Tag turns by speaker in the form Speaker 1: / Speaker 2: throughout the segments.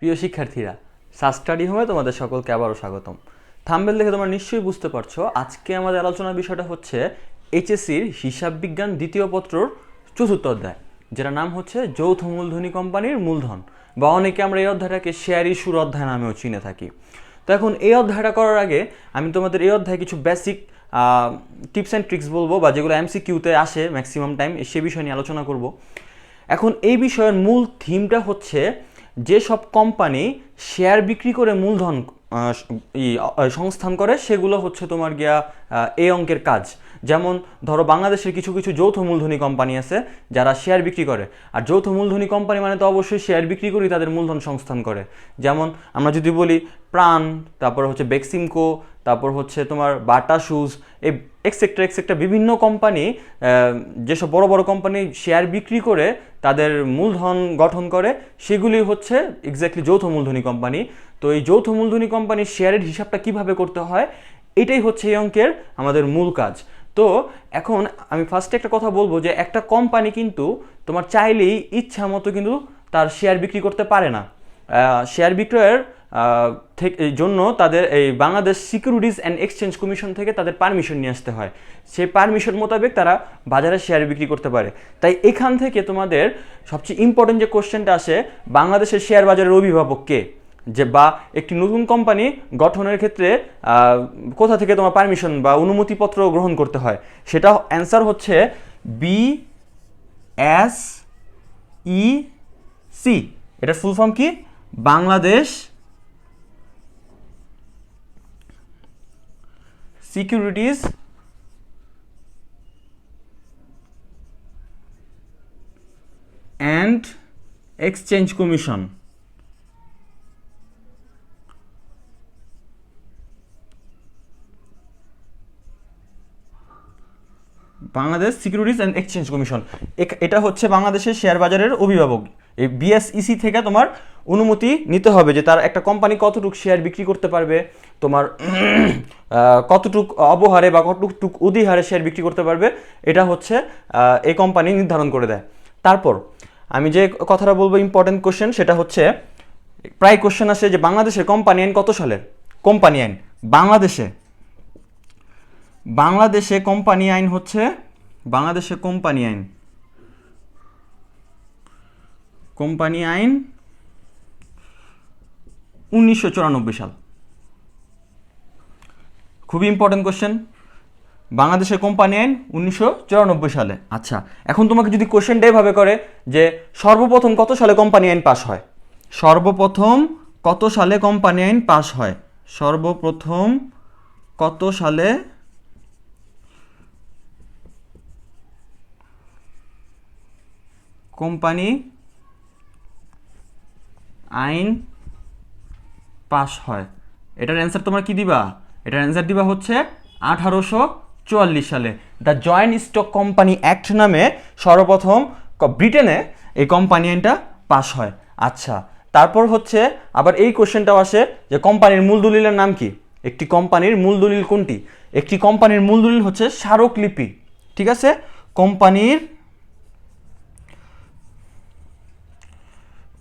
Speaker 1: প্রিয় শিক্ষার্থীরা, সাস্টাডি হোমে তোমাদের সকলকে আবারও স্বাগতম। থাম্বনেল দেখে তোমরা নিশ্চয়ই বুঝতে পারছো আজকে আমাদের আলোচনার বিষয়টা হচ্ছে এইচএসসির হিসাব বিজ্ঞান দ্বিতীয় পত্রর চতুর্থ অধ্যায়, যেটা নাম হচ্ছে যৌথ মূলধনী কোম্পানির মূলধন, বা অনেকে আমরা এই অধ্যায়টাকে শেয়ার ইস্যুর অধ্যায় নামেও চিনে থাকি। তো এখন এই অধ্যায়টা করার আগে আমি তোমাদের এই অধ্যায়ে কিছু বেসিক টিপস অ্যান্ড ট্রিক্স বলবো, বা যেগুলো এমসিকিউতে আসে ম্যাক্সিমাম টাইম, সে বিষয় নিয়ে আলোচনা করব। এখন এই বিষয়ের মূল থিমটা হচ্ছে যেসব কোম্পানি শেয়ার বিক্রি করে মূলধন সংস্থান করে, সেগুলো হচ্ছে তোমার গিয়া এই অঙ্কের কাজ। যেমন ধরো বাংলাদেশের কিছু কিছু যৌথ মূলধনী কোম্পানি আছে যারা শেয়ার বিক্রি করে, আর যৌথ মূলধনী কোম্পানি মানে তো অবশ্যই শেয়ার বিক্রি করেই তাদের মূলধন সংস্থান করে। যেমন আমরা যদি বলি প্রাণ, তারপর হচ্ছে বেক্সিমকো, তারপর হচ্ছে তোমার বাটা শুজ, এই এক্সেট্রা এক্সেট্রা বিভিন্ন কোম্পানি, যেসব বড় বড় কোম্পানি শেয়ার বিক্রি করে তাদের মূলধন গঠন করে, সেগুলি হচ্ছে এক্স্যাক্টলি যৌথ মূলধনী কোম্পানি। তো এই যৌথ মূলধনী কোম্পানির শেয়ারের হিসাবটা কিভাবে করতে হয়, এটাই হচ্ছে এই অঙ্কের আমাদের মূল কাজ। তো এখন আমি ফার্স্টে একটা কথা বলবো যে একটা কোম্পানি কিন্তু তোমার চাইলেই ইচ্ছা মতো কিন্তু তার শেয়ার বিক্রি করতে পারে না। শেয়ার বিক্রয়ের জন্য তাদের এই Bangladesh securities and exchange commission থেকে তাদের পারমিশন নিয়ে আসতে হয়। সেই পারমিশন মোতাবেক তারা বাজারে শেয়ার বিক্রি করতে পারে। তাই এখান থেকে তোমাদের সবচেয়ে ইম্পর্টেন্ট যে কোশ্চেনটা আসে, বাংলাদেশের শেয়ার বাজারের অভিভাবক কে, যে বা একটি নতুন কোম্পানি গঠনের ক্ষেত্রে কোথা থেকে তোমার পারমিশন বা অনুমতিপত্র গ্রহণ করতে হয়, সেটা অ্যান্সার হচ্ছে BSEC। এটার ফুল ফর্ম কি? Bangladesh securities and exchange commission. Bangladesh securities and exchange commission, এটা হচ্ছে বাংলাদেশের শেয়ার বাজারের অভিভাবক। এই বিএসইসি থেকে তোমার অনুমতি নিতে হবে যে তার একটা কোম্পানি কতটুকু শেয়ার বিক্রি করতে পারবে, তোমার কতটুক অবহারে বা কতটুক অধিহারে শেয়ার বিক্রি করতে পারবে, এটা হচ্ছে এই কোম্পানি নির্ধারণ করে দেয়। তারপর আমি যে কথাটা বলবো ইম্পর্টেন্ট কোশ্চেন, সেটা হচ্ছে প্রায় কোশ্চেন আসে যে বাংলাদেশের কোম্পানি আইন কত সালের? কোম্পানি আইন বাংলাদেশে বাংলাদেশে কোম্পানি আইন হচ্ছে বাংলাদেশে কোম্পানি আইন 1994 সাল। খুবই ইম্পর্টেন্ট কোশ্চেন, বাংলাদেশের কোম্পানি আইন 1994 সালে। আচ্ছা, এখন তোমাকে যদি কোশ্চেনটা এভাবে করে যে সর্বপ্রথম কত সালে কোম্পানি আইন পাস হয়, সর্বপ্রথম কত সালে কোম্পানি আইন পাস হয়, সর্বপ্রথম কত সালে কোম্পানি আইন পাস হয়, এটার অ্যান্সার তোমরা কি দিবা? এটার অ্যান্সার দিবা হচ্ছে 1844 সালে। The joint stock company act নামে সর্বপ্রথম ব্রিটেনে এই কোম্পানি আইনটা পাস হয়। আচ্ছা, তারপর হচ্ছে আবার এই কোশ্চেনটাও আসে যে কোম্পানির মূল দলিলের নাম কি? একটি কোম্পানির মূল দলিল কোনটি? একটি কোম্পানির মূল দলিল হচ্ছে স্মারকলিপি। ঠিক আছে,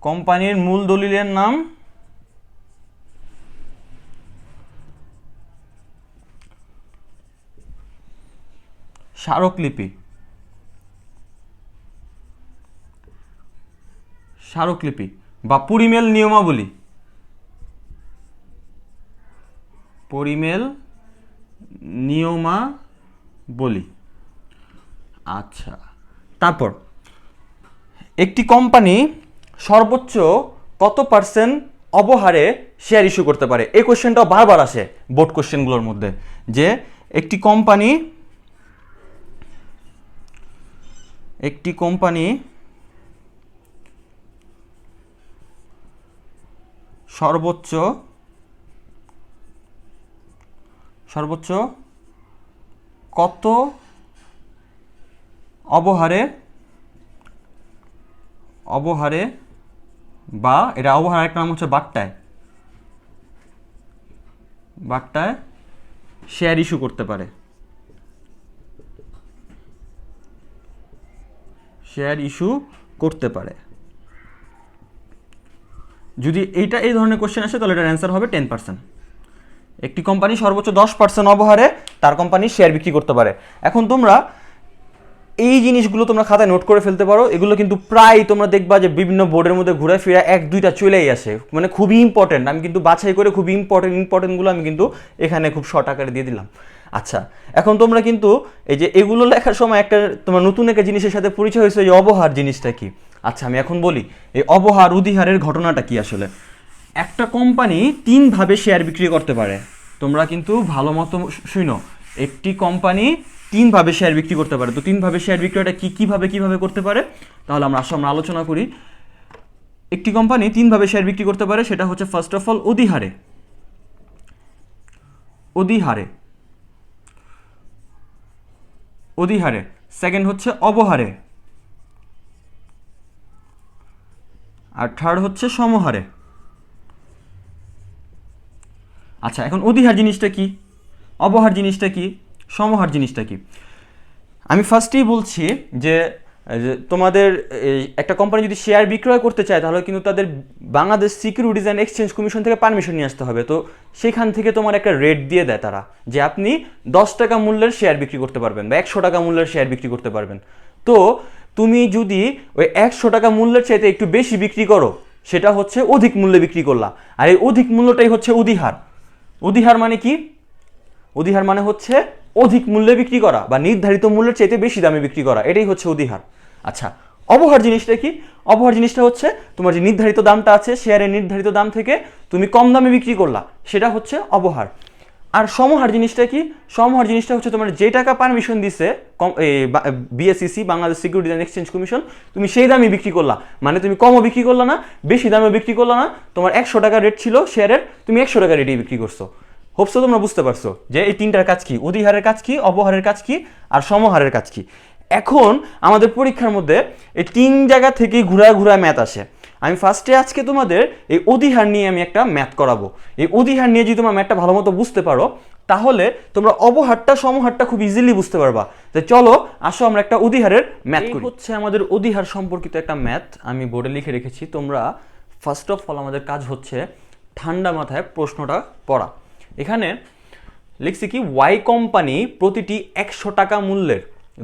Speaker 1: কোম্পানির মূল দলিলের নাম স্মারকলিপি। স্মারকলিপি বা পরিমেল নিয়মাবলী, পরিমেল নিয়মাবলী। আচ্ছা, তারপর একটি কোম্পানি সর্বোচ্চ কত পার্সেন্ট অবহারে শেয়ার ইস্যু করতে পারে? এই কোশ্চেনটাও বারবার আসে বোর্ড কোশ্চেনগুলোর মধ্যে, যে একটি কোম্পানি সর্বোচ্চ কত অবহারে বা এটা অবহার একটা নাম হচ্ছে বাট্টায় শেয়ার ইস্যু করতে পারে, শেয়ার ইস্যু করতে পারে। যদি এইটা এই ধরনের কোশ্চেন আসে তাহলে এটার অ্যান্সার হবে 10%। একটি কোম্পানি সর্বোচ্চ 10% অবহারে তার কোম্পানির শেয়ার বিক্রি করতে পারে। এখন তোমরা এই জিনিসগুলো তোমরা খাতায় নোট করে ফেলতে পারো। এগুলো কিন্তু প্রায় তোমরা দেখবা যে বিভিন্ন বোর্ডের মধ্যে ঘুরে ফিরে 1-2টা চলেই আসে, মানে খুবই ইম্পর্টেন্ট। আমি কিন্তু বাছাই করে খুবই ইম্পর্টেন্টগুলো আমি কিন্তু এখানে খুব শর্ট আকারে দিয়ে দিলাম। আচ্ছা, এখন তোমরা কিন্তু এই যে এগুলো লেখার সময় একটা তোমার নতুন একটা জিনিসের সাথে পরিচয় হয়েছে, এই অবহার জিনিসটা কি। আচ্ছা, আমি এখন বলি এই অবহার অধিহারের ঘটনাটা কি আসলে। একটা কোম্পানি 3ভাবে শেয়ার বিক্রি করতে পারে। তোমরা কিন্তু ভালো মতো শুনো, একটি কোম্পানি 3ভাবে শেয়ার বিক্রি করতে পারে। তো 3ভাবে শেয়ার বিক্রিটা কিভাবে করতে পারে, তাহলে আমরা আলোচনা করি। একটি কোম্পানি 3ভাবে শেয়ার বিক্রি করতে পারে, সেটা হচ্ছে ফার্স্ট অফ অল অধিহারে। সেকেন্ড হচ্ছে অবহারে, আর থার্ড হচ্ছে সমহারে। আচ্ছা, এখন অধিহার জিনিসটা কি, অবহার জিনিসটা কি, সমহার জিনিসটা কি। আমি ফার্স্টেই বলছি যে তোমাদের একটা কোম্পানি যদি শেয়ার বিক্রয় করতে চায় তাহলে কিন্তু তাদের Bangladesh securities and exchange commission থেকে পারমিশন নিয়ে আসতে হবে। তো সেখান থেকে তোমার একটা রেট দিয়ে দেয় তারা, যে আপনি 10 টাকা মূল্যের শেয়ার বিক্রি করতে পারবেন বা 100 টাকা মূল্যের শেয়ার বিক্রি করতে পারবেন। তো তুমি যদি ওই 100 টাকা মূল্যের চাইতে একটু বেশি বিক্রি করো, সেটা হচ্ছে অধিক মূল্যে বিক্রি করলা। আর এই অধিক মূল্যটাই হচ্ছে অধিহার। অধিহার মানে কি? অধিহার মানে হচ্ছে অধিক মূল্যে বিক্রি করা বা নির্ধারিত মূল্যের চাইতে বেশি দামে বিক্রি করা, এটাই হচ্ছে অধিহার। আচ্ছা, অবহার জিনিসটা কি? অবহার জিনিসটা হচ্ছে তোমার যে নির্ধারিত দামটা আছে, শেয়ারের নির্ধারিত দাম থেকে তুমি কম দামে বিক্রি করলা, সেটা হচ্ছে অবহার। আর সমহার জিনিসটা কি? সমহার জিনিসটা হচ্ছে তোমার যে টাকা পারমিশন দিছে BSEC, Bangladesh securities and exchange commission, তুমি সেই দামে বিক্রি করলা। মানে তুমি কমও বিক্রি করলা না, বেশি দামে বিক্রি করলা না। তোমার 100 টাকা রেট ছিল শেয়ারের, তুমি 100 টাকা রেটেই বিক্রি করছো। হোপসো তোমরা বুঝতে পারছো যে এই তিনটার কাজ কি, অধিহারের কাজ কি, অবহারের কাজ কি, আর সমহারের কাজ কি। এখন আমাদের পরীক্ষার মধ্যে এই 3 জায়গা থেকেই ঘুরায় ম্যাথ আসে। আমি ফার্স্টে আজকে তোমাদের এই অধিহার নিয়ে আমি একটা ম্যাথ করাবো। এই অধিহার নিয়ে যদি তোমরা ম্যাথটা ভালো মতো বুঝতে পারো, তাহলে তোমরা অবহারটা সমহারটা খুব ইজিলি বুঝতে পারবা। তো চলো আসো আমরা একটা অধিহারের ম্যাথ করি। হচ্ছে আমাদের অধিহার সম্পর্কিত একটা ম্যাথ, আমি বোর্ডে লিখে রেখেছি। তোমরা ফার্স্ট অফ অল আমাদের কাজ হচ্ছে ঠান্ডা মাথায় প্রশ্নটা পড়া। এখানে লিখছি কি, ওয়াই কোম্পানি প্রতিটি 100 টাকা মূল্যের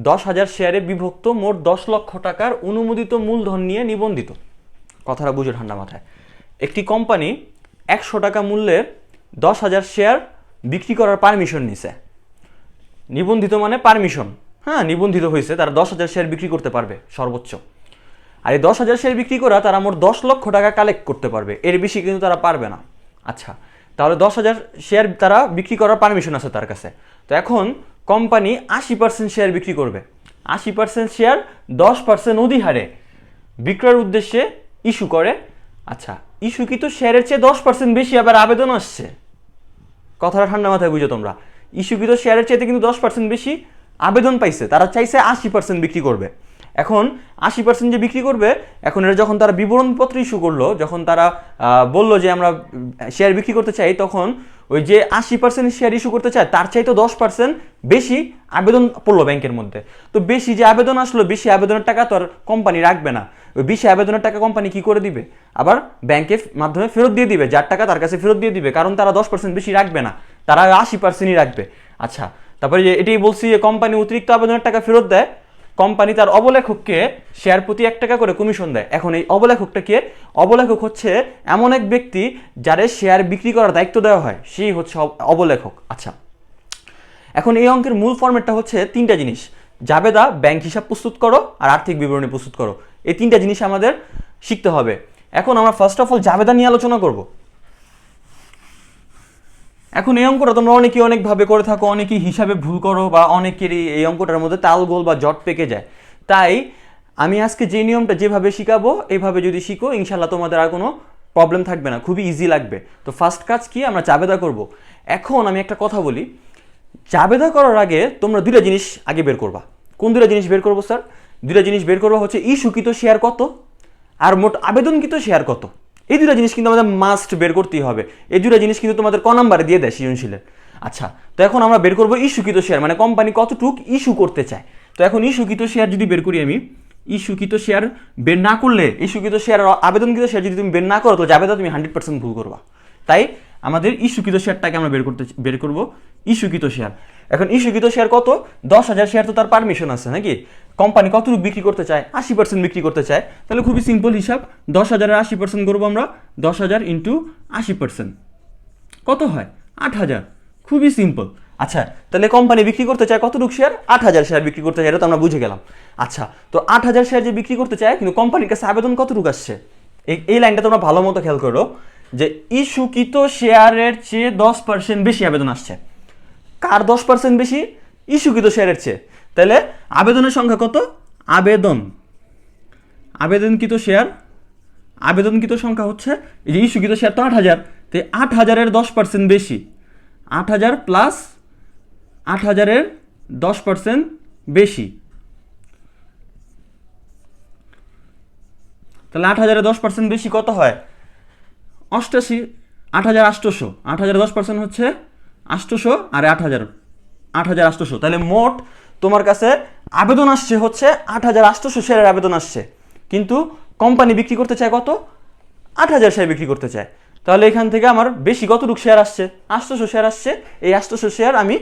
Speaker 1: 10,000 শেয়ারে বিভক্ত মোট 10 লক্ষ টাকার অনুমোদিত মূলধন নিয়ে নিবন্ধিত। কথাটা বুঝো ঠান্ডা মাথায়। একটি কোম্পানি 100 টাকা মূল্যের 10,000 শেয়ার বিক্রি করার পারমিশন নিছে। নিবন্ধিত মানে পারমিশন, হ্যাঁ, নিবন্ধিত হয়েছে, তারা 10,000 শেয়ার বিক্রি করতে পারবে সর্বোচ্চ। আর এই 10,000 শেয়ার বিক্রি করা তারা মোট 10 লক্ষ টাকা কালেক্ট করতে পারবে, এর বেশি কিন্তু তারা পারবে না। আচ্ছা, তাহলে 10,000 শেয়ার তারা বিক্রি করার পারমিশন আছে তার কাছে। তো এখন কোম্পানি 80% শেয়ার বিক্রি করবে। 80% শেয়ার 10% অধিহারে বিক্রয়ের উদ্দেশ্যে ইস্যু করে। আচ্ছা, ইস্যুকৃত শেয়ারের চেয়ে 10% বেশি আবার আবেদন আসছে। কথাটা ঠান্ডা মাথায় বুঝো তোমরা। ইস্যুকৃত শেয়ারের চাইতে কিন্তু 10% বেশি আবেদন পাইছে, তারা চাইছে 80% বিক্রি করবে। এখন 80% যে বিক্রি করবে, এখন এটা যখন তারা বিবরণপত্র ইস্যু করলো, যখন তারা বললো যে আমরা শেয়ার বিক্রি করতে চাই, তখন ওই যে 80% শেয়ার ইস্যু করতে চায় তার চাইতে 10% বেশি আবেদন পড়লো ব্যাংকের মধ্যে। তো বেশি যে আবেদন আসলো, বেশি আবেদনের টাকা তো আর কোম্পানি রাখবে না। ওই বেশি আবেদনের টাকা কোম্পানি কি করে দিবে? আবার ব্যাংকের মাধ্যমে ফেরত দিয়ে দিবে, যার টাকা তার কাছে ফেরত দিয়ে দিবে, কারণ তারা 10% বেশি রাখবে না, তারা 80%ই রাখবে। আচ্ছা, তারপরে যে এটাই বলছি যে কোম্পানি অতিরিক্ত আবেদনের টাকা ফেরত দেয়, কোম্পানি তার অবলেখককে শেয়ার প্রতি 1 টাকা করে কমিশন দেয়। এখন এই অবলেখকটা কে? অবলেখক হচ্ছে এমন এক ব্যক্তি যারে শেয়ার বিক্রি করার দায়িত্ব দেওয়া হয়, সেই হচ্ছে অবলেখক। আচ্ছা, এখন এই অঙ্কের মূল ফরম্যাটটা হচ্ছে 3টা জিনিস: জাবেদা, ব্যাংক হিসাব প্রস্তুত করো, আর আর্থিক বিবরণী প্রস্তুত করো। এই 3টা জিনিস আমাদের শিখতে হবে। এখন আমরা ফার্স্ট অফ অল জাবেদা নিয়ে আলোচনা করব। এখন এই অঙ্কটা তোমরা অনেকেই অনেকভাবে করে থাকো, অনেকেই হিসাবে ভুল করো, বা অনেকেরই এই অঙ্কটার মধ্যে তালগোল বা জট পেকে যায়। তাই আমি আজকে যে নিয়মটা যেভাবে শিখাবো, এইভাবে যদি শিখো, ইনশাল্লাহ তোমাদের আর কোনো প্রবলেম থাকবে না, খুবই ইজি লাগবে। তো ফার্স্ট কাজ কি, আমরা জাবেদা করব। এখন আমি একটা কথা বলি, জাবেদা করার আগে তোমরা 2টা জিনিস আগে বের করবা। কোন 2টা জিনিস বের করবো স্যার? 2টা জিনিস বের করবা হচ্ছে ইস্যুকৃত শেয়ার কত আর মোট আবেদনকৃত শেয়ার কত। এই 2টা জিনিস কিন্তু আমাদের মাস্ট বের করতেই হবে। এই 2টা জিনিস কিন্তু তোমাদের ক নাম্বারে দিয়ে দেয় সৃজনশীলের। আচ্ছা, তো এখন আমরা বের করবো ইস্যুকৃত শেয়ার, মানে কোম্পানি কতটুক ইস্যু করতে চায়। তো এখন ইস্যুকৃত শেয়ার যদি বের করি আমি, ইস্যুকৃত শেয়ার বের না করলে, ইস্যুকৃত শেয়ার আবেদনকৃত শেয়ার যদি তুমি বের না করো তাহলে জাবেদা তুমি 100% ভুল করবা। তাই আমাদের ইস্যুকৃত শেয়ারটাকে আমরা বের করব ইস্যুকৃত শেয়ার। এখন ইস্যুকৃত শেয়ার কত? 10,000 শেয়ার তো তার পারমিশন আছে নাকি? কোম্পানি কতটুকু বিক্রি করতে চায়? 80% বিক্রি করতে চায়। তাহলে খুবই সিম্পল হিসাব, 10,000-এর 80% করবো আমরা, 10,000 ইন্টু 80% কত হয়? 8,000। খুবই সিম্পল। আচ্ছা, তাহলে কোম্পানি বিক্রি করতে চায় কতটুকু শেয়ার? 8,000 শেয়ার বিক্রি করতে চায়, এটা তো আমরা বুঝে গেলাম। আচ্ছা, তো 8,000 শেয়ার যে বিক্রি করতে চায়, কিন্তু কোম্পানির কাছে আবেদন কতটুকু আসছে? এই লাইনটা তোমরা ভালো মতো খেয়াল করো যে ইস্যুকৃত শেয়ারের চেয়ে 10% বেশি আবেদন আসছে। কার 10% বেশি? ইস্যুকৃত শেয়ারের চেয়ে। তাহলে আবেদনের সংখ্যা কত? আবেদনকৃত সংখ্যা হচ্ছে, এই যে ইস্যুকৃত শেয়ার তো 8,000, তো 8,000-এর 10% বেশি, 8,000 প্লাস 8,000-এর 10% বেশি, তাহলে 8,000-এর 10% বেশি কত হয়? 88। 8,800। 8,000-এর 10% হচ্ছে 800, আর 8,800। তাহলে মোট তোমার কাছে আবেদন আসছে হচ্ছে 8,800 শেয়ারের আবেদন আসছে, কিন্তু কোম্পানি বিক্রি করতে চায় কত? 8,000 শেয়ার বিক্রি করতে চায়। তাহলে এখান থেকে আমার বেশি কতটুকু শেয়ার আসছে? 800 শেয়ার আসছে। এই 800 শেয়ার আমি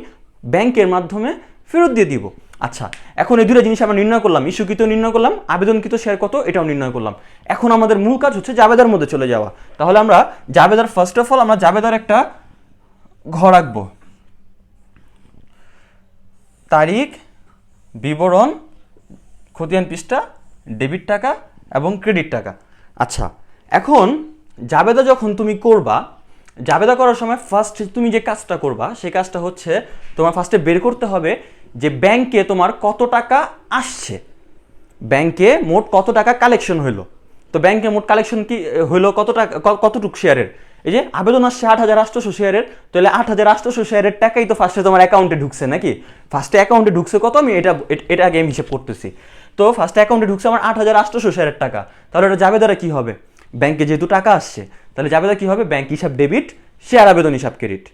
Speaker 1: ব্যাংকের মাধ্যমে ফেরত দিয়ে দিব। আচ্ছা, এখন এই দুটো জিনিস আমরা নির্ণয় করলাম, ইস্যুকৃত নির্ণয় করলাম, আবেদনকৃত শেয়ার কত এটাও নির্ণয় করলাম। এখন আমাদের মূল কাজ হচ্ছে জাবেদার মধ্যে চলে যাওয়া। তাহলে আমরা জাবেদার, ফার্স্ট অফ অল আমরা জাবেদার একটা ঘর আঁকবো, তারিখ, বিবরণ, খতিয়ান পৃষ্ঠা, ডেবিট টাকা এবং ক্রেডিট টাকা। আচ্ছা, এখন জাবেদা যখন তুমি করবা, জাবেদা করার সময় ফার্স্ট তুমি যে কাজটা করবা সেই কাজটা হচ্ছে তোমার ফার্স্টে বের করতে হবে যে ব্যাংকে তোমার কত টাকা আসছে, ব্যাংকে মোট কত টাকা কালেকশন হইলো। তো ব্যাংকে মোট কালেকশন কি হইলো? কত টাকা, কতটুকু শেয়ারের? এই যে আবেদন আসছে 8,800 শেয়ারের, তাহলে 8,800 শেয়ারের টাকাই তো ফার্স্টে তোমার অ্যাকাউন্টে ঢুকছে নাকি? ফার্স্টে অ্যাকাউন্টে ঢুকছে কত? আমি এটা আগে আমি হিসেব করতেছি। তো ফার্স্টে অ্যাকাউন্টে ঢুকছে আমার 8,800 শেয়ারের টাকা। তাহলে এটা জাবেদারা কি হবে? ব্যাংকে যেহেতু টাকা আসছে, তাহলে জাবেদা কি হবে? ব্যাংক হিসাব ডেবিট, শেয়ার আবেদন হিসাব ক্রেডিট।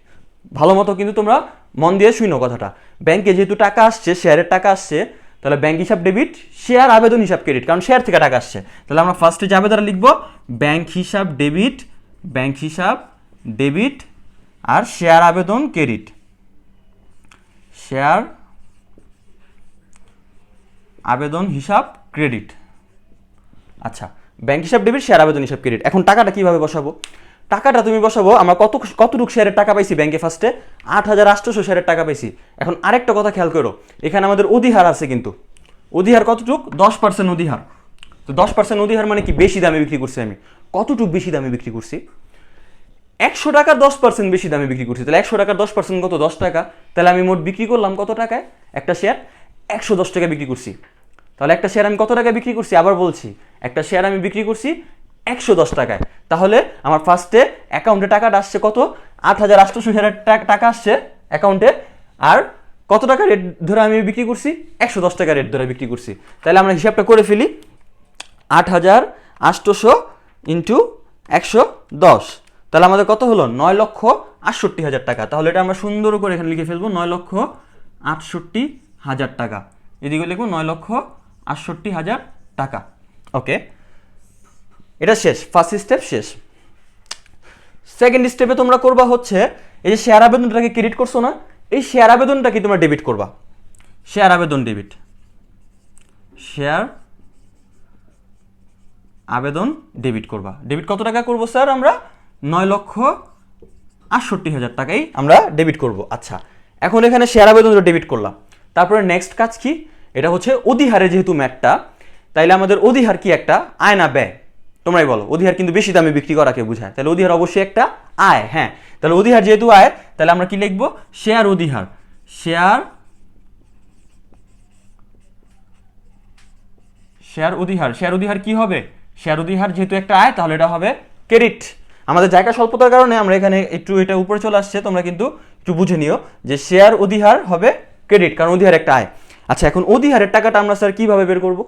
Speaker 1: ভালো মতো কিন্তু তোমরা মন দিয়ে শুনো কথাটা। ব্যাংকে যেহেতু টাকা আসছে, শেয়ারের টাকা আসছে, তাহলে ব্যাংক হিসাব ডেবিট, শেয়ার আবেদন হিসাব ক্রেডিট, কারণ শেয়ার থেকে টাকা আসছে। তাহলে আমরা ফার্স্টে জাবেদারা লিখবো ব্যাংক হিসাব ডেবিট, আর শেয়ার আবেদন ক্রেডিট, শেয়ার আবেদন হিসাব ক্রেডিট। আচ্ছা, ব্যাংক হিসাব ডেবিট, শেয়ার আবেদন হিসাব ক্রেডিট। এখন টাকাটা কিভাবে বসাবো? টাকাটা তুমি বসাবো, আমরা কতটুকু শেয়ারের টাকা পাইছি ব্যাংকে? ফার্স্টে 8,800 শেয়ারের টাকা পাইছি। এখন আরেকটা কথা খেয়াল করো, এখানে আমাদের অধিহার আছে, কিন্তু অধিহার কতটুক? 10% অধিহার। তো 10% অধিহার মানে কি? বেশি দামে বিক্রি করছি আমি। কতটুক বেশি দামে বিক্রি করছি? 100 টাকার 10% বেশি দামে বিক্রি করছি। তাহলে 100 টাকার 10% কত? 10 টাকা। তাহলে আমি মোট বিক্রি করলাম কত টাকায়? একটা শেয়ার 110 টাকা বিক্রি করছি। তাহলে একটা শেয়ার আমি কত টাকায় বিক্রি করছি? আবার বলছি, একটা শেয়ার আমি বিক্রি করছি 110 টাকায়। তাহলে আমার ফার্স্টে অ্যাকাউন্টে টাকাটা আসছে কত? 8,800 শেয়ারের টাকা আসছে অ্যাকাউন্টে, আর কত টাকা রেট ধরে আমি বিক্রি করছি? 110 টাকা রেট ধরে বিক্রি করছি। তাহলে আমরা হিসাবটা করে ফেলি, 8,800 ইন্টু 110, তাহলে আমাদের কত হলো? 9,68,000 টাকা। তাহলে এটা আমরা সুন্দর করে এখানে লিখে ফেলবো, 9,68,000 টাকা। এদিকে লিখবো 9,68,000 টাকা। ওকে, এটা শেষ, ফার্স্ট স্টেপ শেষ। সেকেন্ড স্টেপে তোমরা করবা হচ্ছে, এই যে শেয়ার আবেদনটাকে ক্রেডিট করছো না, এই শেয়ার আবেদনটাকে তোমরা ডেবিট করবা। শেয়ার আবেদন ডেবিট, শেয়ার আবেদন ডেবিট করবা। ডেবিট কত টাকা করবো স্যার? আমরা 9,68,000 টাকাই আমরা ডেবিট করব। আচ্ছা, এখন এখানে শেয়ার আবেদন ডেবিট করলাম, তারপরে নেক্সট কাজ কি? এটা হচ্ছে অধিহারে যেহেতু ম্যাটটা, তাইলে আমাদের অধিহার কি? একটা আয় না ব্যয়? তোমরাই বলো। অধিহার কিন্তু বেশি দামে বিক্রি করাকে বোঝায়, তাহলে অধিহার অবশ্যই একটা আয়। হ্যাঁ, তাহলে অধিহার যেহেতু আয়, তাহলে আমরা কি লিখবো? শেয়ার অধিহার, শেয়ার অধিহার। শেয়ার অধিহার কি হবে? শেয়ার অধিহার যেহেতু একটা আয়, তাহলে এটা হবে ক্রেডিট। আমাদের জায়গা স্বল্পতার কারণে আমরা এখানে একটু এটা উপরে চলে আসছে, তোমরা কিন্তু একটু বুঝে নিও যে শেয়ার অধিহার হবে ক্রেডিট, কারণ অধিহার একটা আয়। আচ্ছা, এখন অধিহারের টাকাটা আমরা স্যার কিভাবে বের করব?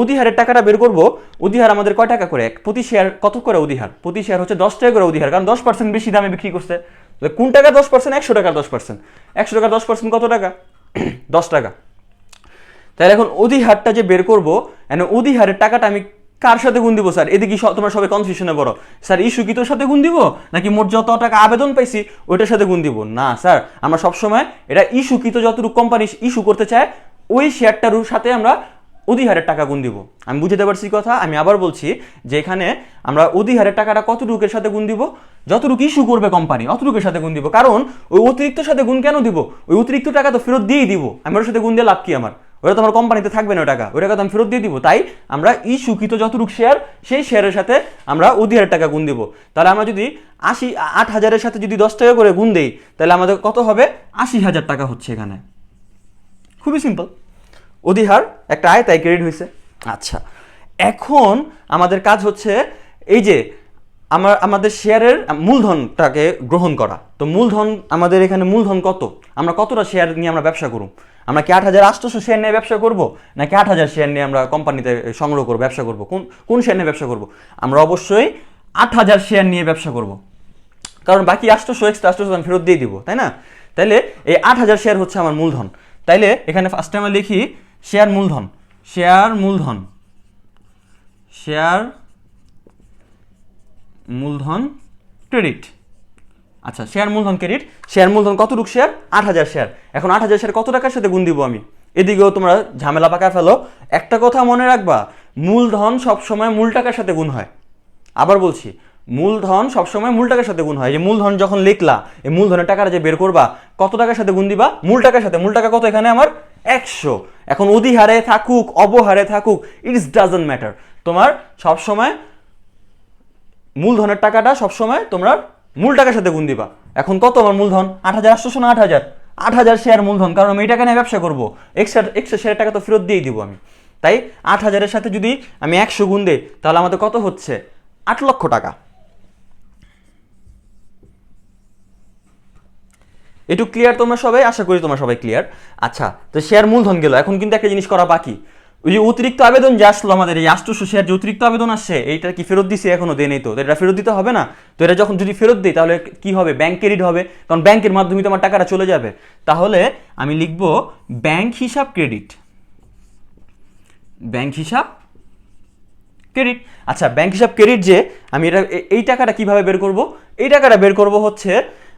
Speaker 1: অধিহারের টাকাটা বের করব, অধিহার আমাদের কয় টাকা করে? প্রতি শেয়ার কত করে অধিহার? প্রতি শেয়ার হচ্ছে 10 টাকা করে অধিহার, কারণ 10% বেশি দামে বিক্রি করছে। কোন টাকা 10%? 100 টাকার 10%। 100 টাকার 10% কত টাকা? 10 টাকা। তাহলে এখন অধিহারটা যে বের করবো, অধিহারের টাকাটা আমি কার সাথে গুণ দিব স্যার? এদিকে তোমরা সবাই কনফিউশনে বড়, স্যার ইস্যুকৃতর সাথে গুণ দিব নাকি মোট যত টাকা আবেদন পাইছি ওইটার সাথে গুণ দিব? না স্যার, আমরা সবসময় এটা ইস্যুকৃত যতটুকু কোম্পানি ইস্যু করতে চায় ওই শেয়ারটার সাথে আমরা অধিহারের টাকা গুণ দিব। আমি বুঝতে পারছি কথা, আমি আবার বলছি যে এখানে আমরা অধিহারের টাকাটা কতটুকুর সাথে গুণ দিব? যতটুকু ইস্যু করবে কোম্পানি অতটুকুর সাথে গুণ দিব। কারণ ওই অতিরিক্ত সাথে গুণ কেন দিব? ওই অতিরিক্ত টাকা তো ফেরত দিয়েই দিব, আমি ওর সাথে গুণ দিয়ে লাভ কি আমার? ওটা তো আমার কোম্পানিতে থাকবে না টাকা, ওই টাকা তো আমি ফেরত দিয়ে দিব। তাই আমরা ইস্যুকৃত যতটুকু শেয়ার সেই শেয়ারের সাথে আমরা অধিহারের টাকা গুণ দিব। তাহলে আমরা যদি 8,000-এর সাথে যদি 10 টাকা করে গুণ দেই তাহলে আমাদের কত হবে? 80,000 টাকা হচ্ছে এখানে। খুবই সিম্পল, অধিহার একটা আয় তাই ক্রেডিট হয়েছে। আচ্ছা, এখন আমাদের কাজ হচ্ছে এই যে আমাদের শেয়ারের মূলধনটাকে গ্রহণ করা। তো মূলধন আমাদের এখানে মূলধন কত? আমরা কতটা শেয়ার নিয়ে আমরা ব্যবসা করব? আমরা কি 8,800 শেয়ার নিয়ে ব্যবসা করব নাকি 8,000 শেয়ার নিয়ে আমরা কোম্পানিতে সংগ্রহ করব, ব্যবসা করব? কোন শেয়ার নিয়ে ব্যবসা করব? আমরা অবশ্যই 8,000 শেয়ার নিয়ে ব্যবসা করব, কারণ বাকি 800 এক্সট্রা 800 আমি ফেরত দিয়ে দিব, তাই না? তাইলে এই 8,000 শেয়ার হচ্ছে আমার মূলধন। তাইলে এখানে ফার্স্টে আমরা লিখি শেয়ার মূলধন, শেয়ার মূলধন, শেয়ার মূলধন ক্রেডিট। আচ্ছা, শেয়ার মূলধন ক্রেডিট। শেয়ার মূলধন কতটুকু শেয়ার? 8,000 শেয়ার। এখন 8,000 শেয়ার কত টাকার সাথে গুণ দিব আমি? এদিকেও তোমরা ঝামেলা পাকায় ফেলো। একটা কথা মনে রাখবা, মূলধন সবসময় মূল টাকার সাথে গুণ হয়। আবার বলছি, মূলধন সবসময় মূল টাকার সাথে গুণ হয়। যে মূলধন যখন লিখলা, এই মূলধনের টাকাটা যে বের করবা কত টাকার সাথে গুণ দিবা? মূল টাকার সাথে। মূল টাকা কত এখানে আমার? 100। এখন অধিহারে থাকুক অবহারে থাকুক, ইটস ডাজন্ট ম্যাটার, তোমার সবসময় মূলধনের টাকাটা সবসময় তোমরা মূল টাকার সাথে গুণ দিবা। এখন কত আমার মূলধন? 8,800 না 8,000? 8,000 শেয়ার মূলধন, কারণ আমি এই টাকা নিয়ে ব্যবসা করবো, এক্সট্রা শেয়ার টাকা তো ফেরত দিয়ে দিব আমি। তাই 8,000-এর সাথে যদি আমি 100 গুণ দিই তাহলে আমাদের কত হচ্ছে? 8 লক্ষ টাকা। একটু ক্লিয়ার তোমরা সবাই? আশা করি তোমরা সবাই ক্লিয়ার। আচ্ছা, তো শেয়ার মূলধন গেল, এখন কিন্তু একটা জিনিস করা বাকি। ওই যে অতিরিক্ত আবেদন যে আসলো আমাদের, এই 800 শেয়ার যে অতিরিক্ত আবেদন আসছে, এইটা কি ফেরত দিছি? এখনো দেয় নেই। তো এটা ফেরত দিতে হবে না? তো এটা যখন যদি ফেরত দিই তাহলে কি হবে? ব্যাংক ক্রেডিট হবে, কারণ ব্যাংকের মাধ্যমে তো আমার টাকাটা চলে যাবে। তাহলে আমি লিখবো ব্যাংক হিসাব ক্রেডিট, ব্যাংক হিসাব ক্রেডিট। আচ্ছা, ব্যাংক হিসাব ক্রেডিট যে আমি এই টাকাটা কিভাবে বের করব? এই টাকাটা বের করব হচ্ছে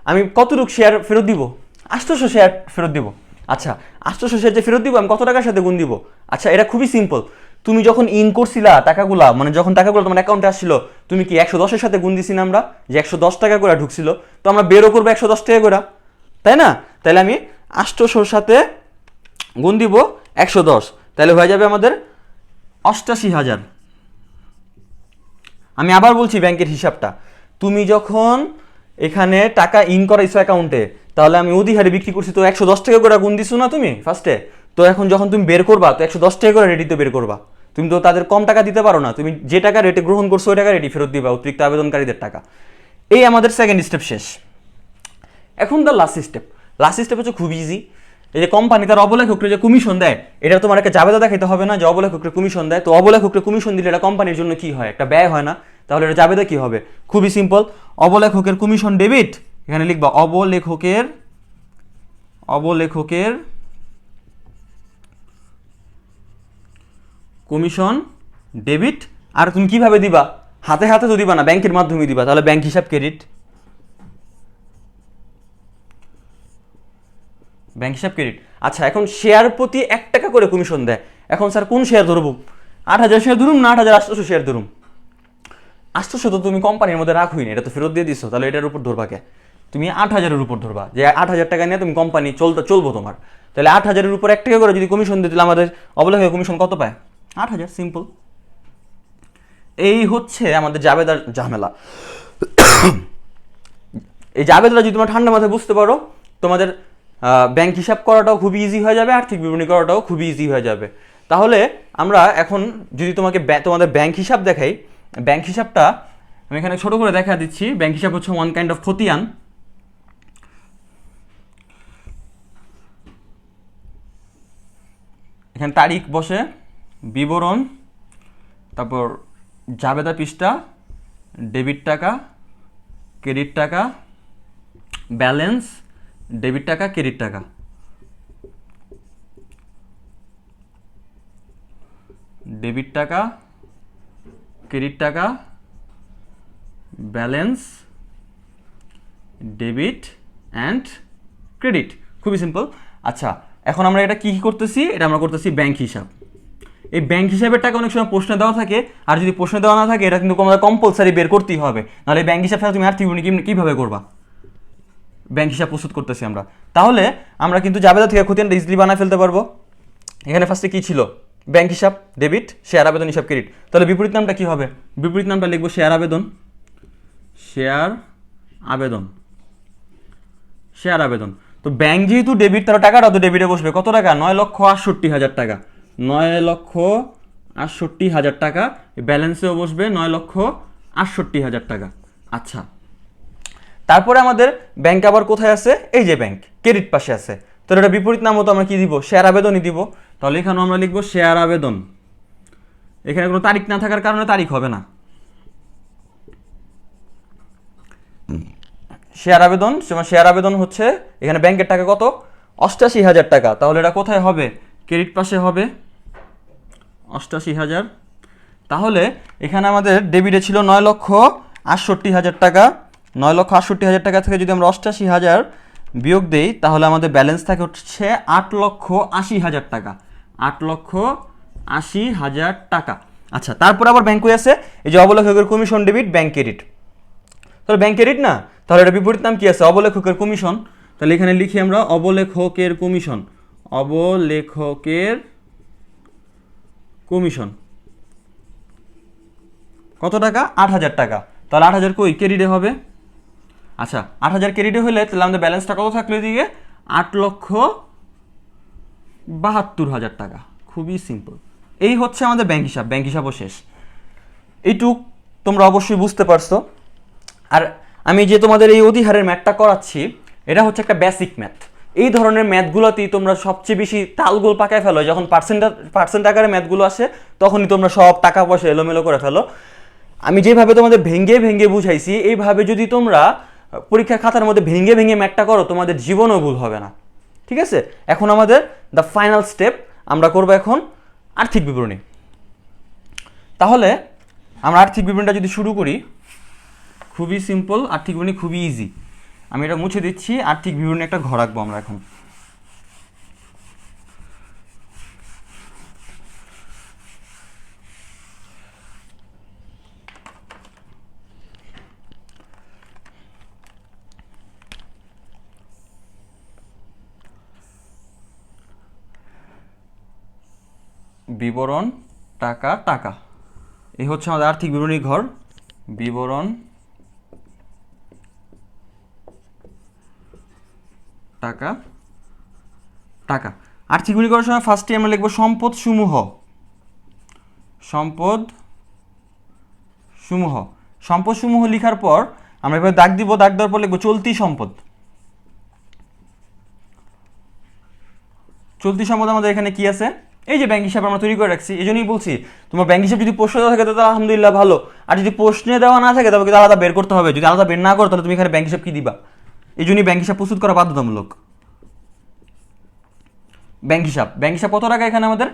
Speaker 1: আমি কতটুকু শেয়ার ফেরত দিব? 800 শেয়ার ফেরত দিব। আচ্ছা, 800 শেয়ার যে ফেরত দিব আমি কত টাকার সাথে গুণ দিব? আচ্ছা, এটা খুবই সিম্পল। তুমি যখন ইন করছিলা টাকাগুলা, মানে যখন টাকাগুলো তোমার অ্যাকাউন্টে আসছিল, তুমি কি 110-এর সাথে গুণ দিছি না আমরা? যে 110 টাকা করে ঢুকছিল, তো আমরা বেরও করবো 110 টাকা করে, তাই না? তাহলে আমি 800-র সাথে গুণ দিব 110, তাহলে হয়ে যাবে আমাদের 88,000। আমি আবার বলছি ব্যাংকের হিসাবটা, তুমি যখন এখানে টাকা ইন করাইছো অ্যাকাউন্টে, তাহলে আমি অধিহারে বিক্রি করছি, তো 110 টাকা করে গুণ দিছো না তুমি ফার্স্টে? তো এখন যখন তুমি বের করবা তো 110 টাকা করে রেডিতে বের করবা। তুমি তো তাদের কম টাকা দিতে পারো না, তুমি যে টাকা রেটে গ্রহণ করছো ওই টাকা রেডি ফেরত দিবা অতিরিক্ত আবেদনকারীদের টাকা। এই আমাদের সেকেন্ড স্টেপ শেষ। এখন the last step. Last step হচ্ছে খুব ইজি। এই যে কোম্পানি তার অবলেখককে যে কমিশন দেয়, এটা তোমার একটা জাবেদা দেখাইতে হবে না যে অবলেখককে কমিশন দেয়। তো অবলেখককে কমিশন দিলে এটা কোম্পানির জন্য কি হয়? একটা ব্যয় হয় না? তাহলে এটা জাবেদা কি হবে? খুবই সিম্পল, অবলেখকের কমিশন ডেবিট। এখানে লিখবা অবলেখকের কমিশন ডেবিট। আর তুমি কিভাবে দিবা? হাতে হাতে তো দিবা না, ব্যাংকের মাধ্যমে দিবা। তাহলে ব্যাংক হিসাব ক্রেডিট, ব্যাংক হিসাব ক্রেডিট। আচ্ছা, এখন শেয়ার প্রতি 1 টাকা করে কমিশন দেয়। এখন স্যার কোন শেয়ার ধরবো? 8,000 শেয়ার ধরুম না 8,800 শেয়ার ধরুম? 800 তো তুমি কোম্পানির মধ্যে রাখোই না, এটা তো ফেরত দিয়ে দিছো, তাহলে এটার উপর ধরবা কে? তুমি 8,000-এর উপর ধরবা, যে 8,000 টাকা নিয়ে তুমি কোম্পানি চলবো তোমার। তাহলে 8,000-এর উপর 1 টাকা করে যদি কমিশন দিতে, আমাদের অবলেখক কমিশন কত পায়? 8,000। সিম্পল। এই হচ্ছে আমাদের জাবেদার ঝামেলা। এই জাবেদাটা যদি তোমরা ঠান্ডা মাথায় বুঝতে পারো, তোমাদের ব্যাংক হিসাব করাটাও খুবই ইজি হয়ে যাবে, আর্থিক বিবরণী করাটাও খুবই ইজি হয়ে যাবে। তাহলে আমরা এখন যদি তোমাদের ব্যাংক হিসাব দেখাই, ব্যাংক হিসাবটা আমি এখানে ছোট করে দেখা দিচ্ছি। ব্যাংক হিসাব হচ্ছে ওয়ান কাইন্ড অফ খতিয়ান। এখানে তারিখ বসে, বিবরণ, তারপর জাবেদা পৃষ্ঠা, ডেবিট টাকা, ক্রেডিট টাকা, ব্যালেন্স, ডেবিট টাকা, ক্রেডিট টাকা। ডেবিট টাকা, ক্রেডিট টাকা, ব্যালেন্স, ডেবিট অ্যান্ড ক্রেডিট। খুবই সিম্পল। আচ্ছা, এখন আমরা এটা কি করতেছি? এটা আমরা করতেছি ব্যাংক হিসাব। এই ব্যাংক হিসাবের টাকা অনেক সময় প্রশ্নে দেওয়া থাকে, আর যদি প্রশ্নে দেওয়া না থাকে এটা কিন্তু আমাদের কম্পালসারি বের করতেই হবে, নাহলে ব্যাংক হিসাব ছাড়া তুমি আর্থিক বিবরণী কীভাবে করবা? ব্যাংক হিসাব প্রস্তুত করতেছি আমরা। তাহলে আমরা কিন্তু জাবেদা থেকে খতিয়ানটা ইজিলি বানায় ফেলতে পারবো। এখানে ফার্স্টে কি ছিল? ব্যাংক হিসাব, ডেবিট, শেয়ার আবেদন, হিসাব, ক্রেডিট। তাহলে বিপরীত নামটা কি হবে? বিপরীত নামটা লিখবো শেয়ার আবেদন, শেয়ার আবেদন, শেয়ার আবেদন। তো ব্যাংক যেহেতু ডেবিট, তার টাকাটা তো ডেবিটে বসবে। কত টাকা? 9,68,000 টাকা। 9,68,000 টাকা ব্যালেন্সেও বসবে 9,68,000 টাকা। আচ্ছা, তারপরে আমাদের ব্যাংক আবার কোথায় আছে? এই যে ব্যাংক ক্রেডিট পাশে আছে। তো এটা বিপরীত নাম মতো আমরা কি দিব? শেয়ার আবেদনই দিব। তাহলে এখানে আমরা লিখবো শেয়ার আবেদন। এখানে কোনো তারিখ না থাকার কারণে তারিখ হবে না। শেয়ার আবেদন, শেয়ার আবেদন হচ্ছে এখানে ব্যাংকের টাকা কত? 88,000 টাকা। তাহলে এটা কোথায় হবে? ক্রেডিট পাশে হবে 88,000। তাহলে এখানে আমাদের ডেবিটে ছিল 9,68,000 টাকা। 9,68,000 টাকা থেকে যদি আমরা 88,000 বিয়োগ দেই, তাহলে আমাদের ব্যালেন্স থাকে হচ্ছে 8,80,000 টাকা। 8,80,000 টাকা। আচ্ছা, তারপর আবার ব্যাংক আছে এই যে অবলেখকের কমিশন, ডেবিট, ব্যাংক ক্রেডিট। তাহলে ব্যাংক ক্রেডিট না, তাহলে এটা বিপরীত নাম কি আছে? অবলেখকের কমিশন। তাহলে এখানে লিখি আমরা অবলেখকের কমিশন, অবলেখকের কমিশন। কত টাকা? 8,000 টাকা। তাহলে 8,000 কই? ক্রেডিটে হবে। আচ্ছা, 8,000 ক্রেডিটে হলে তাহলে আমাদের ব্যালেন্সটা কত থাকলো এদিকে? 8,72,000 টাকা। খুবই সিম্পল। এই হচ্ছে আমাদের ব্যাংক হিসাব। ব্যাংক হিসাবও শেষ। এইটুক তোমরা অবশ্যই বুঝতে পারছো। আর আমি যে তোমাদের এই অধিহারের ম্যাথটা করাচ্ছি, এটা হচ্ছে একটা বেসিক ম্যাথ। এই ধরনের ম্যাথগুলোতেই তোমরা সবচেয়ে বেশি তালগোল পাকায় ফেলো। যখন পার্সেন্ট আকারে ম্যাথগুলো আসে, তখনই তোমরা সব টাকা পয়সা এলোমেলো করে ফেলো। আমি যেভাবে তোমাদের ভেঙে ভেঙে বুঝাইছি, এইভাবে যদি তোমরা পরীক্ষার খাতার মধ্যে ভেঙে ভেঙে ম্যাথটা করো, তোমাদের জীবনও ভুল হবে না। ঠিক আছে? এখন আমাদের দ্য ফাইনাল স্টেপ আমরা করবো এখন আর্থিক বিবরণী। তাহলে আমরা আর্থিক বিবরণীটা যদি শুরু করি, খুবই সিম্পল। আর্থিক বিবরণী খুবই ইজি। আমি এটা মুছে দিচ্ছি। আর্থিক বিবরণী একটা ঘর রাখবো আমরা এখন। বিবরণ, টাকা, টাকা। এই হচ্ছে আমাদের আর্থিক বিবরণী ঘর। বিবরণ, টাকা, টাকা। আর্থিক বিবরণী করার সময় ফার্স্টে আমরা লিখবো সম্পদ সমূহ। সম্পদ সমূহ। সম্পদ সমূহ লেখার পর আমরা এবার দাগ দিব। দাগ দেওয়ার পর লিখবো চলতি সম্পদ। চলতি সম্পদ আমাদের এখানে কি আছে? এই যে ব্যাংক হিসাব আমরা তৈরি করে রাখছি। এই জন্যই বলছি তোমার ব্যাংক হিসাব যদি প্রশ্ন দেওয়া থাকে তাহলে আলহামদুলিল্লাহ ভালো, আর যদি প্রশ্নে দেওয়া না থাকে তবে কিন্তু আলাদা বের করতে হবে। যদি আলাদা বের না করো তাহলে তুমি এখানে ব্যাংক হিসাব কি দিবা? এই জন্যই ব্যাংক হিসাব প্রস্তুত করা বাধ্যতামূলক। ব্যাংক হিসাব, ব্যাংক হিসাব কত টাকা? এখানে আমাদের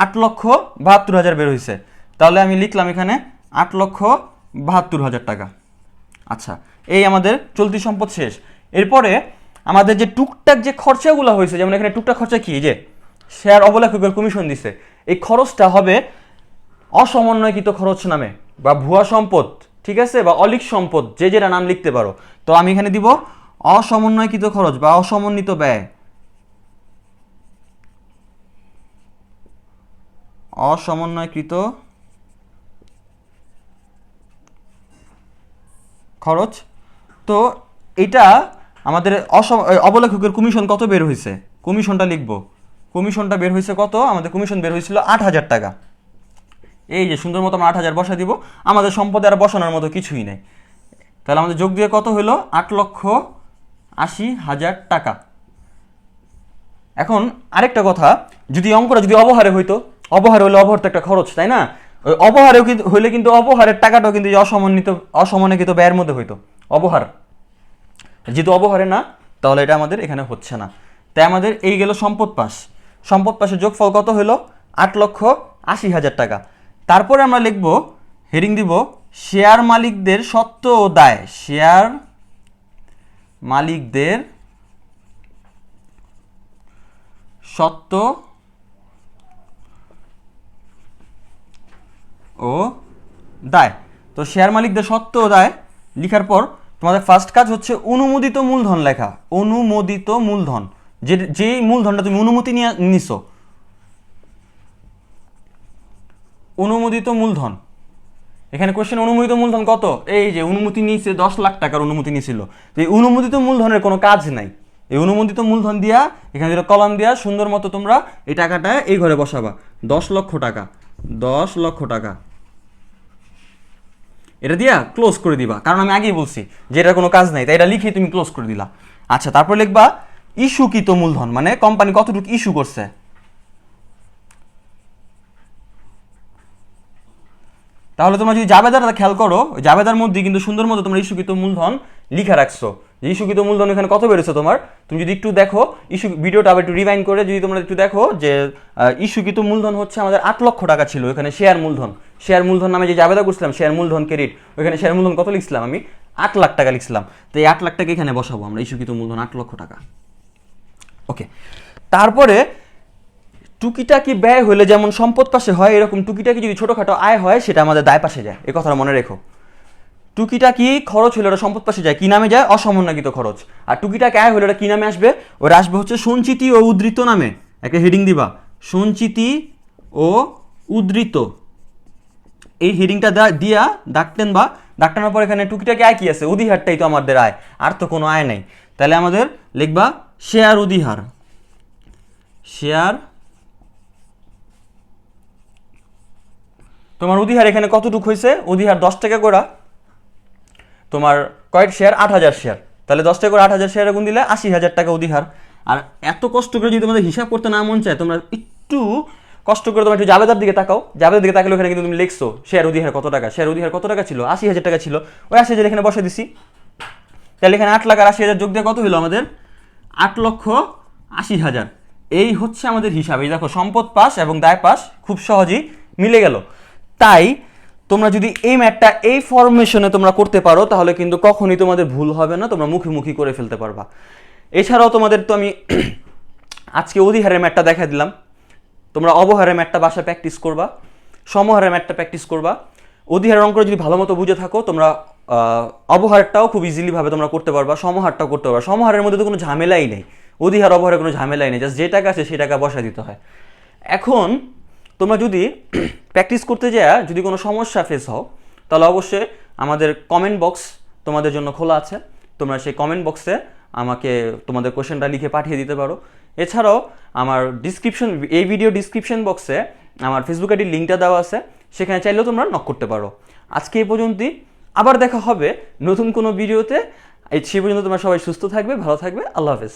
Speaker 1: 8,72,000 বের হয়েছে। তাহলে আমি লিখলাম এখানে 8,72,000 টাকা। আচ্ছা, এই আমাদের চলতি সম্পদ শেষ। এরপরে আমাদের যে টুকটাক যে খরচাগুলো হয়েছে, যেমন এখানে টুকটাক খরচা কি? যে শেয়ার অবলেখকের কমিশন দিছে, এই খরচটা হবে অসমন্বয়কৃত খরচ নামে, বা ভুয়া সম্পদ, ঠিক আছে, বা অলিক সম্পদ, যে যেটা নাম লিখতে পারো। তো আমি এখানে দিব অসমন্বয়কৃত খরচ বা অসমন্বিত ব্যয়। অসমন্বয়কৃত খরচ। তো এটা আমাদের অবলেখকের কমিশন কত বের হয়েছে? কমিশনটা লিখব। কমিশনটা বের হয়েছে কত? আমাদের কমিশন বের হয়েছিল 8,000 টাকা। এই যে সুন্দর মতো আমরা 8,000 বসা দিব। আমাদের সম্পদে আর বসানোর মতো কিছুই নেই। তাহলে আমাদের যোগ দিয়ে কত হলো? 8,80,000 টাকা। এখন আরেকটা কথা, যদি অঙ্কটা যদি অবহারে হইতো, অবহারে হলে অবহার তো একটা খরচ, তাই না? ওই অবহারেও কিন্তু হইলে কিন্তু অবহারের টাকাটাও কিন্তু অসমন্বিত ব্যয়ের মধ্যে হইতো। অবহার যেহেতু অবহারে না, তাহলে এটা আমাদের এখানে হচ্ছে না। তাই আমাদের এই গেল সম্পদ পাশ। সম্পদ পাশের যোগফল কত হলো? 80,000 টাকা। তারপরে আমরা লিখব, হেডিং দিব শেয়ার মালিকদের সত্ত্ব ও দায়। শেয়ার মালিকদের সত্ত্ব ও দায়। তো শেয়ার মালিকদের সত্ত্ব ও দায় লিখার পর তোমাদের ফার্স্ট কাজ হচ্ছে অনুমোদিত মূলধন লেখা। অনুমোদিত মূলধন, যেই মূলধনটা তুমি অনুমতি নিয়ে নিছো, অনুমোদিত মূলধন। এখানে কোশ্চেন অনুমোদিত মূলধন কত, এই যে অনুমতি নিয়েছে 10 লাখ টাকার অনুমতি নিয়েছিল। তো এই অনুমোদিত মূলধনের কোনো কাজ নাই। এই অনুমোদিত মূলধন দিয়া এখানে যেটা কলাম দিয়া সুন্দর মতো তোমরা এই টাকাটা এই ঘরে বসাবা। 10 লক্ষ টাকা, 10 লক্ষ টাকা এটা দিয়া ক্লোজ করে দিবা, কারণ আমি আগেই বলছি যে এটার কোনো কাজ নাই, তাই এটা লিখে তুমি ক্লোজ করে দিলা। আচ্ছা, তারপর লিখবা ইস্যুকৃত মূলধন, মানে কোম্পানি কতটুকু ইস্যু করছে। তাহলে তোমরা যদি জাবেদারটা খেয়াল করো, জাবেদার মধ্যে কিন্তু সুন্দর মতো তোমরা ইস্যুকৃত মূলধন লিখা রাখছো। যে ইস্যুকৃত মূলধন এখানে কত বেড়েছে তোমার, তুমি যদি একটু দেখো ভিডিওটা আবার একটু রিভাইন্ড করে যদি তোমরা একটু দেখো যে ইস্যুকৃত মূলধন হচ্ছে আমাদের 8 লক্ষ টাকা ছিল। এখানে শেয়ার মূলধন, শেয়ার মূলধন নামে যে জাবেদা করছিলাম শেয়ার মূলধন ক্রেডিট, ওইখানে শেয়ার মূলধন কত লিখছিলাম আমি, 8 লাখ টাকা লিখছিলাম। তো এই 8 লাখ টাকা এখানে বসাবো আমরা, ইস্যুকৃত মূলধন 8 লক্ষ টাকা। ওকে, তারপরে টুকিটাকি ব্যয় হলে যেমন সম্পদ পাশে হয়, এরকম টুকিটাকি যদি ছোটোখাটো আয় হয় সেটা আমাদের দায় পাশে যায়। এই কথাটা মনে রেখো। টুকিটাকি খরচ হলে ওটা সম্পদ পাশে যায়, কি নামে যায়, অসমন্বিত খরচ। আর টুকিটাকি আয় হলে ওটা কি নামে আসবে, ওটা আসবে হচ্ছে সঞ্চিতি ও উদ্ধৃত নামে। একটা হেডিং দিবা, সঞ্চিতি ও উদ্ধৃত। এই হেডিংটা দিয়া দাগ টেনবা, দাগ টানার পর এখানে টুকিটাকি আয় কি আছে, অধিহারটাই তো আমাদের আয়, আর তো কোনো আয় নাই। তাহলে আমাদের লিখবা শেয়ার অধিহার। শেয়ার, তোমার অধিহার এখানে কতটুকু হয়েছে, অধিহার 10 টাকা করে, তোমার কয়েক শেয়ার, 8,000 শেয়ার। তাহলে 10 টাকা করে 8,000 শেয়ারে গুণ দিলে 80,000 টাকা অধিহার। আর এত কষ্ট করে যদি তোমাদের হিসাব করতে না মন চায়, তোমরা একটু কষ্ট করে তোমরা একটু জাবেদার দিকে তাকাও। জাবেদার দিকে তাকালে ওখানে কিন্তু তুমি লিখছো শেয়ার অধিহার কত টাকা। শেয়ার অধিহার কত টাকা ছিল, 80,000 টাকা ছিল। ওই 80,000 এখানে বসে দিছি। তাহলে এখানে 8 লাখ আর 80,000 যোগ দিয়ে কত হলো আমাদের, 8,80,000। এই হচ্ছে আমাদের হিসাব। এই দেখো, সম্পদ পাশ এবং দায় পাশ খুব সহজেই মিলে গেল। তাই তোমরা যদি এই ম্যাথটা এই ফরমেশনে তোমরা করতে পারো, তাহলে কিন্তু কখনই তোমাদের ভুল হবে না, তোমরা মুখোমুখি করে ফেলতে পারবা। এছাড়াও তোমাদের তো আমি আজকে অধিহারের ম্যাথটা দেখা দিলাম, তোমরা অবহারের ম্যাথটা বাসায় প্র্যাকটিস করবা, সমহারের ম্যাথটা প্র্যাকটিস করবা। অধিহারের অঙ্ক যদি ভালো মতো বুঝে থাকো, তোমরা অবহারটাও খুব ইজিলি ভাবে তোমরা করতে পারবা, সমহারটাও করতে পারবা। সমহারের মধ্যে তো কোনো ঝামেলাই নেই, অধিহার অবহারে কোনো ঝামেলাই নেই, জাস্ট যে টাকা আছে সেই টাকা বসায় দিতে হয়। এখন তোমরা যদি প্র্যাকটিস করতে যায় যদি কোনো সমস্যা ফেস হও, তাহলে অবশ্যই আমাদের কমেন্ট বক্স তোমাদের জন্য খোলা আছে। তোমরা সেই কমেন্ট বক্সে আমাকে তোমাদের কোশ্চেনটা লিখে পাঠিয়ে দিতে পারো। এছাড়াও আমার এই ভিডিও ডিসক্রিপশন বক্সে আমার ফেসবুক আইডির লিঙ্কটা দেওয়া আছে, সেখানে চাইলেও তোমরা নক করতে পারো। আজকে এই পর্যন্তই, আবার দেখা হবে নতুন কোনো ভিডিওতে। সেই পর্যন্ত তোমরা সবাই সুস্থ থাকবে, ভালো থাকবে। আল্লাহ হাফেজ।